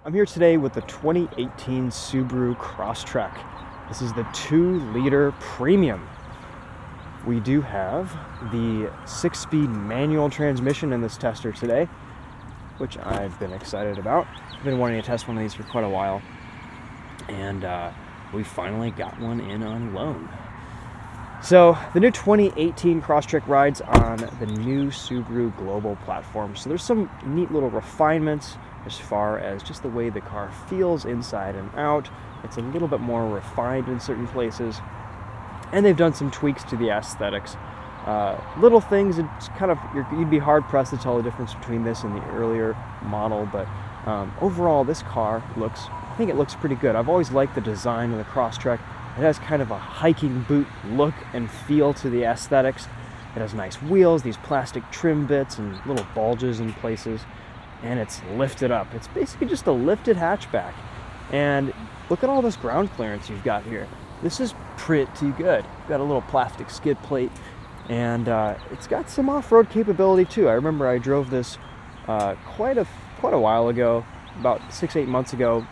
I'm here today with the 2018 Subaru Crosstrek. This is the 2-liter premium. We do have the 6-speed manual transmission in this tester today, which I've been excited about. I've been wanting to test one of these for quite a while, and we finally got one in on loan. So the new 2018 Crosstrek rides on the new Subaru Global platform. So there's some neat little refinements as far as just the way the car feels inside and out. It's a little bit more refined in certain places, and they've done some tweaks to the aesthetics. Little things, it's kind of, you'd be hard pressed to tell the difference between this and the earlier model, but overall this car I think it looks pretty good. I've always liked the design of the Crosstrek. It has kind of a hiking boot look and feel to the aesthetics. It has nice wheels, these plastic trim bits and little bulges in places, and it's lifted up. It's basically just a lifted hatchback. And look at all this ground clearance you've got here. This is pretty good. You've got a little plastic skid plate, and it's got some off-road capability too. I remember I drove this quite a while ago, about 6-8 months ago.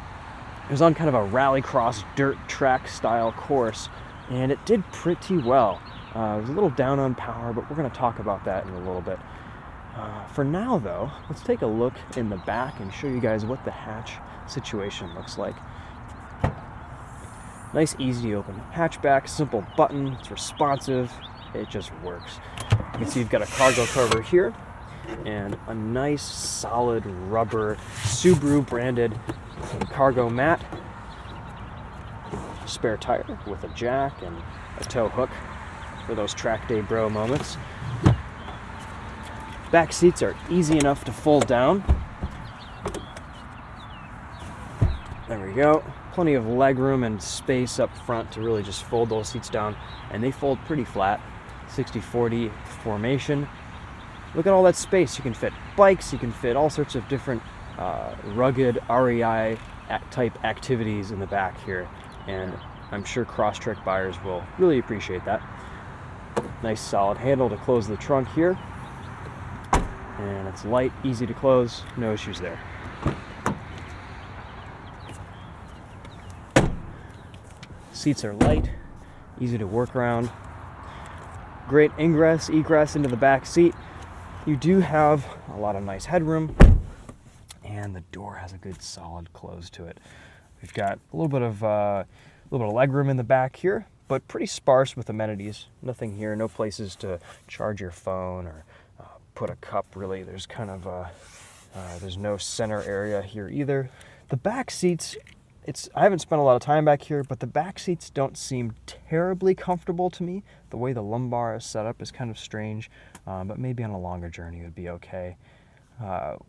It was on kind of a rallycross dirt track style course, and it did pretty well. It was a little down on power, but we're going to talk about that in a little bit. For now, though, let's take a look in the back and show you guys what the hatch situation looks like. Nice, easy to open hatchback, simple button, it's responsive, it just works. You can see you've got a cargo cover here, and a nice solid rubber Subaru branded cargo mat, spare tire with a jack and a tow hook for those track day bro moments. Back seats are easy enough to fold down. There we go. Plenty of leg room and space up front to really just fold those seats down, and they fold pretty flat. 60-40 formation. Look at all that space. You can fit bikes, you can fit all sorts of different rugged REI type activities in the back here, and I'm sure Crosstrek buyers will really appreciate that. Nice solid handle to close the trunk here, and it's light, easy to close, no issues there. Seats are light, easy to work around. Great ingress, egress into the back seat. You do have a lot of nice headroom, and the door has a good solid close to it. We've got a little bit of leg room in the back here, but pretty sparse with amenities. Nothing here, no places to charge your phone or put a cup really. There's kind of there's no center area here either. The back seats, I haven't spent a lot of time back here, but the back seats don't seem terribly comfortable to me. The way the lumbar is set up is kind of strange, but maybe on a longer journey it would be okay.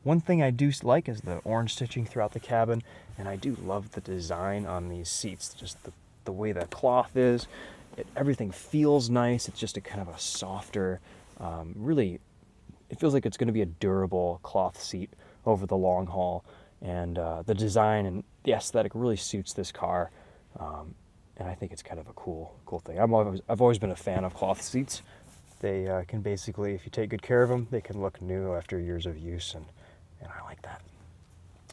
One thing I do like is the orange stitching throughout the cabin, and I do love the design on these seats, just the way the cloth is. Everything feels nice. It's just a kind of a softer, really, it feels like it's going to be a durable cloth seat over the long haul, and the design and the aesthetic really suits this car, and I think it's kind of a cool thing. I've always been a fan of cloth seats. They can basically, if you take good care of them, they can look new after years of use, and I like that.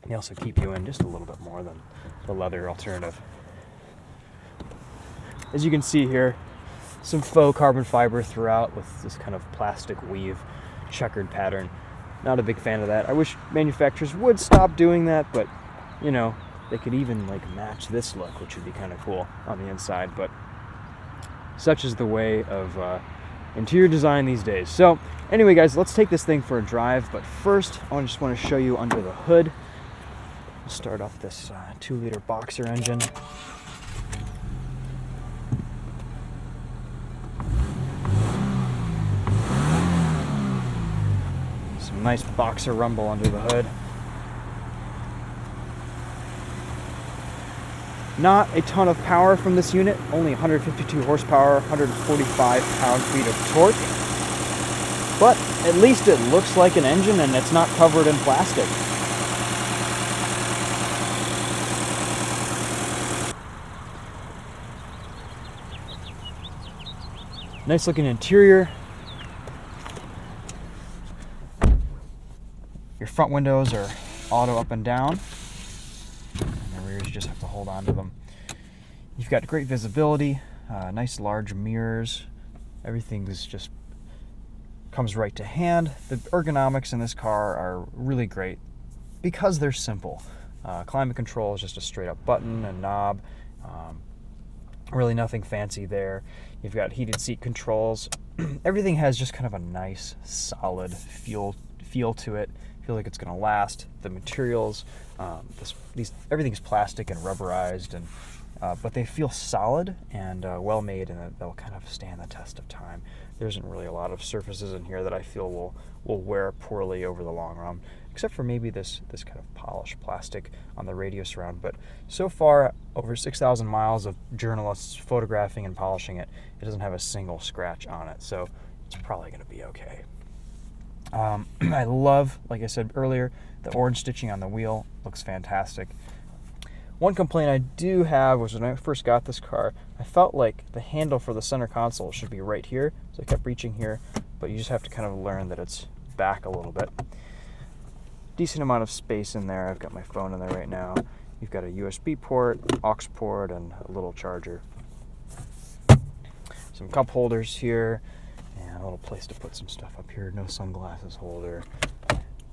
And they also keep you in just a little bit more than the leather alternative. As you can see here, some faux carbon fiber throughout with this kind of plastic weave checkered pattern. Not a big fan of that. I wish manufacturers would stop doing that, but you know, they could even like match this look, which would be kind of cool on the inside, but such is the way of interior design these days. So anyway, guys, let's take this thing for a drive, but first I just want to show you under the hood. We'll start off this 2-liter boxer engine. Some nice boxer rumble under the hood. Not a ton of power from this unit, only 152 horsepower, 145 pound-feet of torque. But at least it looks like an engine and it's not covered in plastic. Nice looking interior. Your front windows are auto up and down. rears, you just have to hold on to them. You've got great visibility, nice large mirrors. Everything is just comes right to hand. The ergonomics in this car are really great because they're simple. Climate control is just a straight up button and knob. Really nothing fancy there. You've got heated seat controls. Everything has just kind of a nice, solid feel to it. I feel like it's going to last. The materials, everything's plastic and rubberized, and but they feel solid and well made, and they'll kind of stand the test of time. There isn't really a lot of surfaces in here that I feel will wear poorly over the long run, except for maybe this kind of polished plastic on the radio surround. But so far, over 6,000 miles of journalists photographing and polishing it, it doesn't have a single scratch on it, so it's probably going to be okay. I love, like I said earlier, the orange stitching on the wheel looks fantastic. One complaint I do have was when I first got this car, I felt like the handle for the center console should be right here, so I kept reaching here, but you just have to kind of learn that it's back a little bit. Decent amount of space in there. I've got my phone in there right now. You've got a USB port, aux port, and a little charger. Some cup holders here, and a little place to put some stuff up here. No sunglasses holder,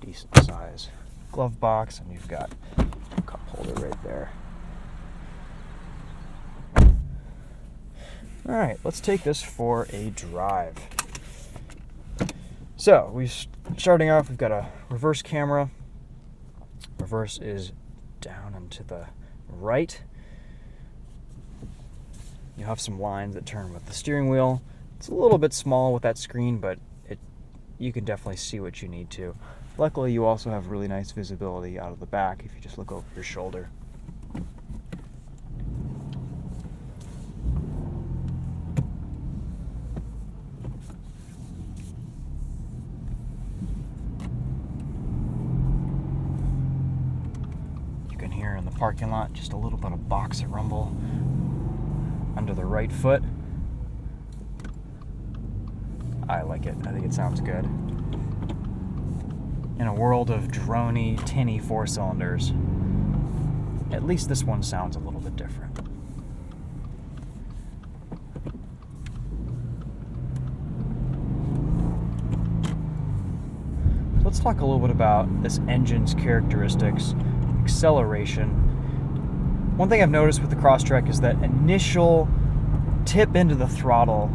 decent size glove box, and you've got a cup holder right there. All right, let's take this for a drive. So starting off, we've got a reverse camera. Reverse is down and to the right. You have some lines that turn with the steering wheel. It's a little bit small with that screen, but you can definitely see what you need to. Luckily, you also have really nice visibility out of the back if you just look over your shoulder. You can hear in the parking lot just a little bit of boxer rumble under the right foot. I like it. I think it sounds good. In a world of droney, tinny 4-cylinders, at least this one sounds a little bit different. So let's talk a little bit about this engine's characteristics, acceleration. One thing I've noticed with the Crosstrek is that initial tip into the throttle,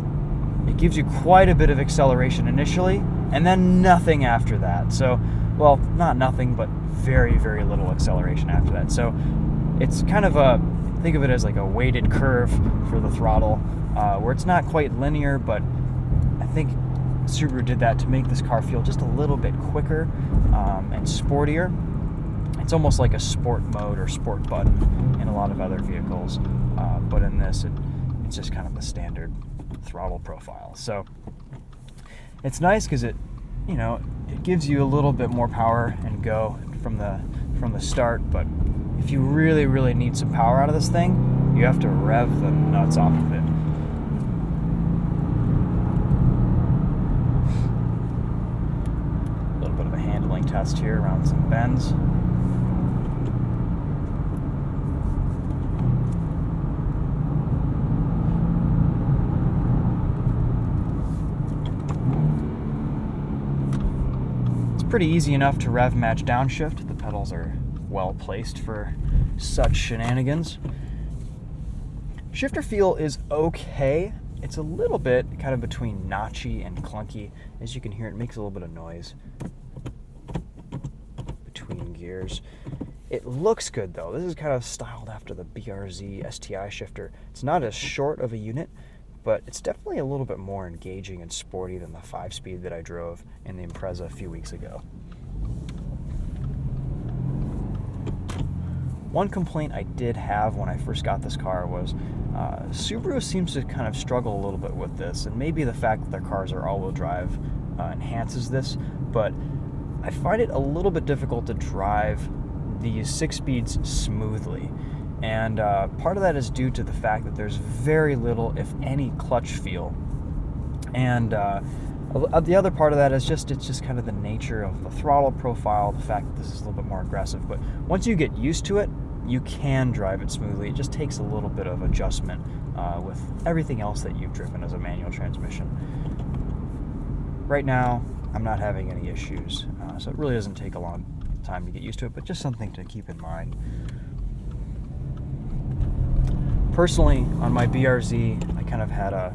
it gives you quite a bit of acceleration initially, and then nothing after that. So, well, not nothing, but very, very little acceleration after that. So it's kind of think of it as like a weighted curve for the throttle, where it's not quite linear, but I think Subaru did that to make this car feel just a little bit quicker and sportier. It's almost like a sport mode or sport button in a lot of other vehicles, but in this, it's just kind of the standard throttle profile. So it's nice because it gives you a little bit more power and go from the start. But if you really, really need some power out of this thing, you have to rev the nuts off of it. A little bit of a handling test here around some bends. Pretty easy enough to rev match downshift. The pedals are well placed for such shenanigans. Shifter feel is okay. It's a little bit kind of between notchy and clunky. As you can hear, it makes a little bit of noise between gears. It looks good though. This is kind of styled after the BRZ STI shifter. It's not as short of a unit, but it's definitely a little bit more engaging and sporty than the 5-speed that I drove in the Impreza a few weeks ago. One complaint I did have when I first got this car was Subaru seems to kind of struggle a little bit with this, and maybe the fact that their cars are all-wheel drive enhances this, but I find it a little bit difficult to drive these 6-speeds smoothly. And part of that is due to the fact that there's very little, if any, clutch feel. And the other part of that is it's just kind of the nature of the throttle profile, the fact that this is a little bit more aggressive. But once you get used to it, you can drive it smoothly. It just takes a little bit of adjustment with everything else that you've driven as a manual transmission. Right now, I'm not having any issues, so it really doesn't take a long time to get used to it, but just something to keep in mind. Personally, on my BRZ, I kind of had a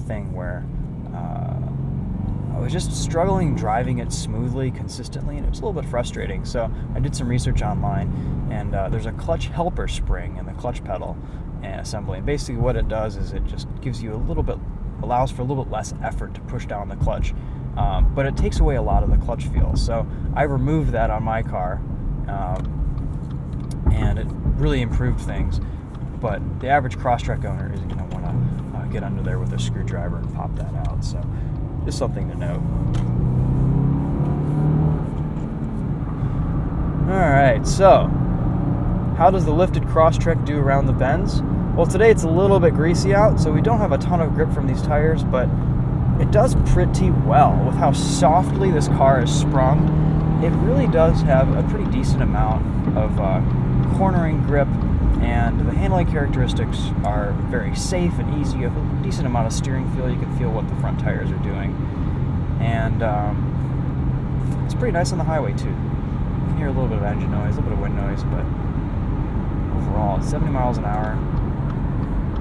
thing where I was just struggling driving it smoothly, consistently, and it was a little bit frustrating. So I did some research online, and there's a clutch helper spring in the clutch pedal and assembly. And basically what it does is it just gives you allows for a little bit less effort to push down the clutch, but it takes away a lot of the clutch feel. So I removed that on my car, and it really improved things. But the average Crosstrek owner isn't going to want to get under there with a screwdriver and pop that out. So just something to note. Alright, so how does the lifted Crosstrek do around the bends? Well, today it's a little bit greasy out, so we don't have a ton of grip from these tires, but it does pretty well. With how softly this car is sprung, it really does have a pretty decent amount of cornering grip, and the handling characteristics are very safe and easy. You have a decent amount of steering feel. You can feel what the front tires are doing, and it's pretty nice on the highway too. You can hear a little bit of engine noise, a little bit of wind noise, but overall, 70 miles an hour,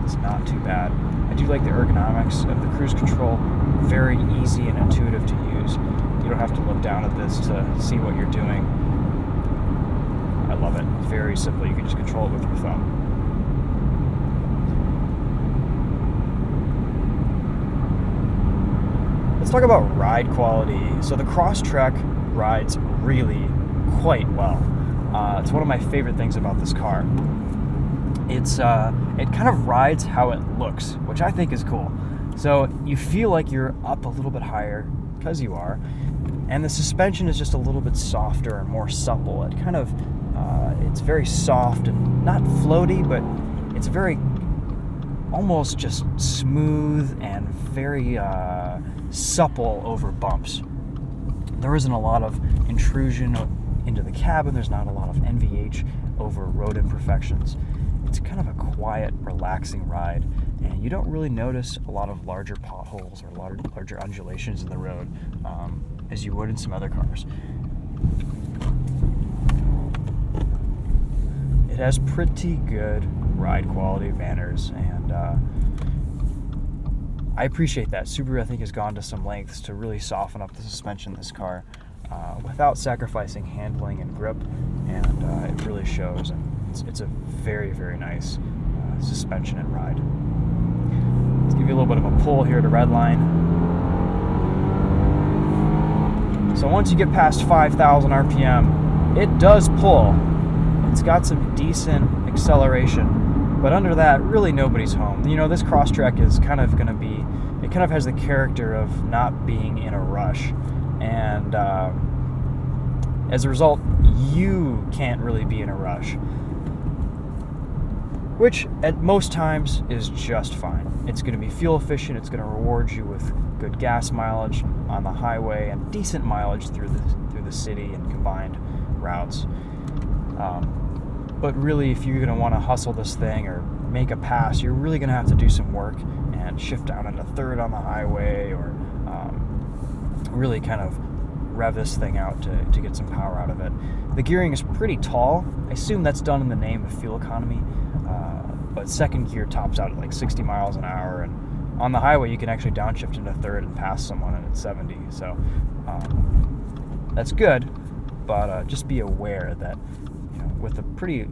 it's not too bad. I do like the ergonomics of the cruise control. Very easy and intuitive to use. You don't have to look down at this to see what you're doing. I love it. It's very simple. You can just control it with your thumb. Let's talk about ride quality. So the Crosstrek rides really quite well. It's one of my favorite things about this car. It kind of rides how it looks, which I think is cool. So you feel like you're up a little bit higher, because you are, and the suspension is just a little bit softer and more supple. It kind of it's very soft and not floaty, but it's very almost just smooth and very supple over bumps. There isn't a lot of intrusion into the cabin. There's not a lot of NVH over road imperfections. It's kind of a quiet, relaxing ride, and you don't really notice a lot of larger potholes or larger undulations in the road as you would in some other cars. It has pretty good ride quality manners, and I appreciate that. Subaru, I think, has gone to some lengths to really soften up the suspension in this car without sacrificing handling and grip, and it really shows. And it's a very, very nice suspension and ride. Let's give you a little bit of a pull here to redline. So once you get past 5,000 RPM, it does pull. It's got some decent acceleration, but under that, really nobody's home. You know, this Crosstrek is kind of going to be, it kind of has the character of not being in a rush, and as a result, you can't really be in a rush, which at most times is just fine. It's going to be fuel efficient. It's going to reward you with good gas mileage on the highway and decent mileage through the city and combined routes. But really, if you're going to want to hustle this thing or make a pass, you're really going to have to do some work and shift down into third on the highway, or really kind of rev this thing out to get some power out of it. The gearing is pretty tall. I assume that's done in the name of fuel economy, but second gear tops out at like 60 miles an hour, and on the highway you can actually downshift into third and pass someone and it's 70. So that's good, but just be aware that with a pretty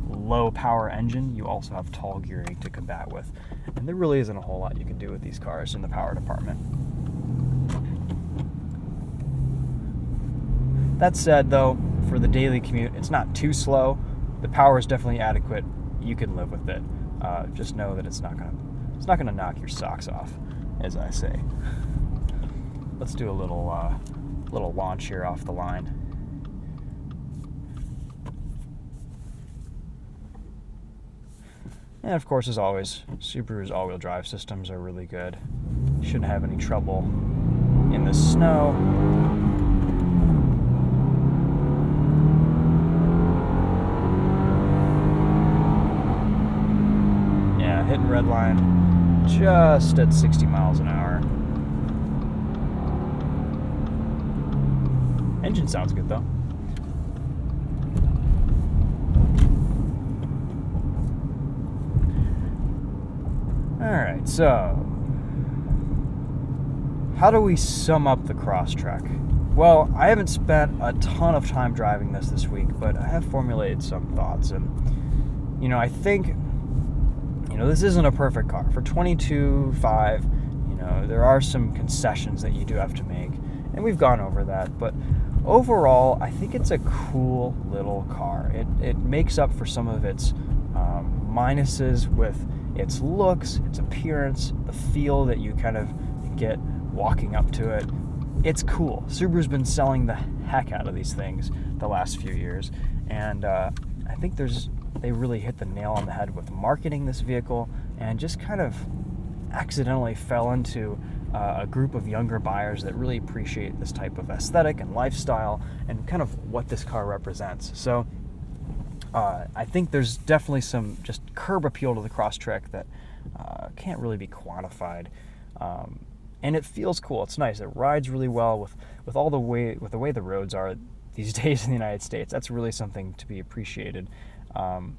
low power engine, you also have tall gearing to combat with, and there really isn't a whole lot you can do with these cars in the power department. That said, though, for the daily commute, it's not too slow. The power is definitely adequate. You can live with it. Just know that it's not gonna knock your socks off, as I say. Let's do a little launch here off the line. And of course, as always, Subaru's all-wheel drive systems are really good. Shouldn't have any trouble in the snow. red line just at 60 miles an hour. Engine sounds good though. Alright, so how do we sum up the Crosstrek? Well, I haven't spent a ton of time driving this week, but I have formulated some thoughts. And, I think, this isn't a perfect car. For 22.5, there are some concessions that you do have to make, and we've gone over that. But overall, I think it's a cool little car. It makes up for some of its minuses with its looks, its appearance, the feel that you kind of get walking up to it. It's cool. Subaru's been selling the heck out of these things the last few years, and I think they really hit the nail on the head with marketing this vehicle, and just kind of accidentally fell into a group of younger buyers that really appreciate this type of aesthetic and lifestyle and kind of what this car represents. So I think there's definitely some just curb appeal to the Crosstrek that can't really be quantified. And it feels cool. It's nice. It rides really well with the way the roads are these days in the United States. That's really something to be appreciated. It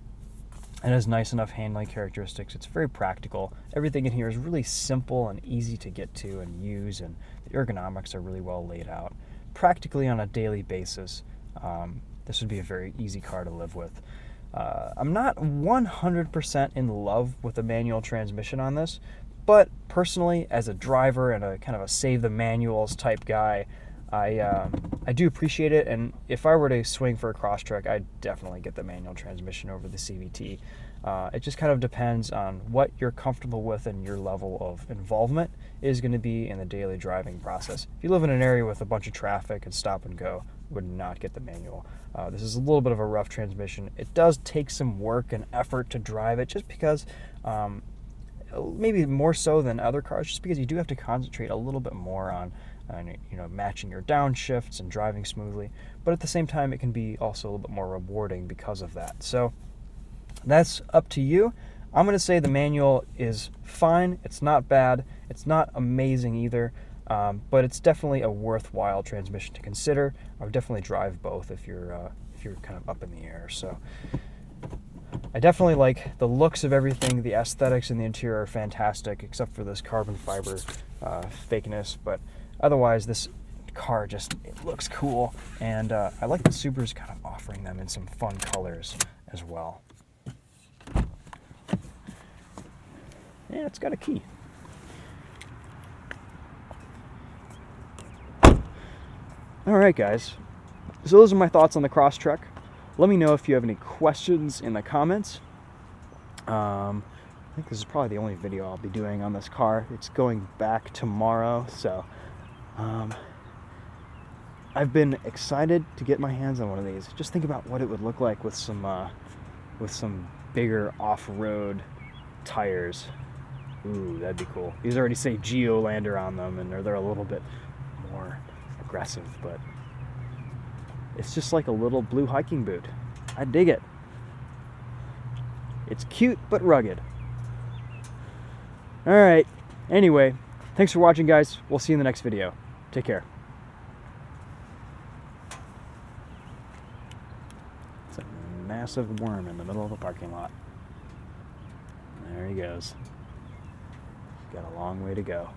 has nice enough handling characteristics. It's very practical. Everything in here is really simple and easy to get to and use, and the ergonomics are really well laid out. Practically on a daily basis, this would be a very easy car to live with. I'm not 100% in love with a manual transmission on this, but personally, as a driver and a kind of a save the manuals type guy, I do appreciate it. And if I were to swing for a Crosstrek, I'd definitely get the manual transmission over the CVT. It just kind of depends on what you're comfortable with and your level of involvement is going to be in the daily driving process. If you live in an area with a bunch of traffic and stop and go, would not get the manual. This is a little bit of a rough transmission. It does take some work and effort to drive it, just because maybe more so than other cars, just because you do have to concentrate a little bit more on matching your downshifts and driving smoothly. But at the same time, it can be also a little bit more rewarding because of that. So that's up to you. I'm going to say the manual is fine. It's not bad. It's not amazing either. But it's definitely a worthwhile transmission to consider. I would definitely drive both if you're kind of up in the air. So I definitely like the looks of everything. The aesthetics in the interior are fantastic, except for this carbon fiber fakeness. But otherwise, this car it looks cool, and I like that Subaru's kind of offering them in some fun colors as well. Yeah, it's got a key. All right, guys. So those are my thoughts on the Crosstrek. Let me know if you have any questions in the comments. I think this is probably the only video I'll be doing on this car. It's going back tomorrow, so I've been excited to get my hands on one of these. Just think about what it would look like with some bigger off-road tires. Ooh, that'd be cool. These already say Geolander on them, and they're a little bit more aggressive, but it's just like a little blue hiking boot. I dig it. It's cute but rugged. All right. Anyway, thanks for watching, guys. We'll see you in the next video. Take care. It's a massive worm in the middle of a parking lot. There he goes. Got a long way to go.